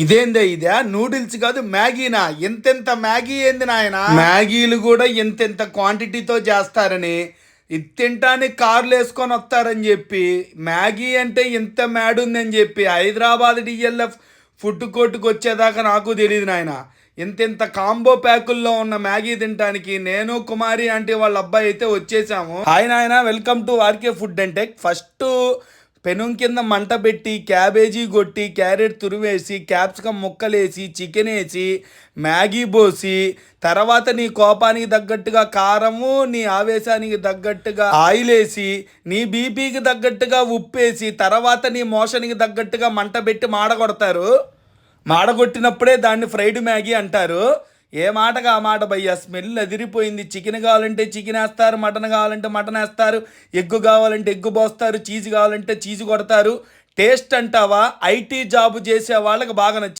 ఇదేందే ఇదే నూడిల్స్ కాదు మ్యాగీనా? ఎంతెంత మ్యాగీ ఏంది నాయన? మ్యాగీలు కూడా ఎంతెంత క్వాంటిటీతో చేస్తారని, ఇది తింటానికి కార్లు వేసుకొని వస్తారని చెప్పి, మ్యాగీ అంటే ఎంత మ్యాడ్ ఉందని చెప్పి హైదరాబాద్ డిఎల్ఎఫ్ ఫుడ్ కోర్టుకు వచ్చేదాకా నాకు తెలియదు నాయన. ఇంత కాంబో ప్యాకుల్లో ఉన్న మ్యాగీ తినడానికి నేను కుమారి ఆంటీ వాళ్ళ అబ్బాయి అయితే వచ్చేసాము. హాయ్ నాయన, welcome to RK food and tech. First పెనం కింద మంట పెట్టి క్యాబేజీ కొట్టి క్యారెట్ తురివేసి క్యాప్సికమ్ ముక్కలేసి చికెన్ వేసి మ్యాగీ పోసి తర్వాత నీ కోపానికి తగ్గట్టుగా కారము, నీ ఆవేశానికి తగ్గట్టుగా ఆయిల్ వేసి నీ బీపీకి తగ్గట్టుగా ఉప్పేసి తర్వాత నీ మోషన్కి తగ్గట్టుగా మంట పెట్టి మాడగొడతారు. మాడగొట్టినప్పుడే దాన్ని ఫ్రైడ్ మ్యాగీ అంటారు. ఏ మాటగా ఆ మాట భయ్యా, స్మెల్ అదిరిపోయింది. చికెన్ కావాలంటే చికెన్ వేస్తారు, మటన్ కావాలంటే మటన్ వేస్తారు, ఎగ్గు కావాలంటే ఎగ్గు పోస్తారు, చీజ్ కావాలంటే చీజ్ కొడతారు. టేస్ట్ అంటావా, ఐటీ జాబ్ చేసే వాళ్ళకి బాగా నచ్చింది.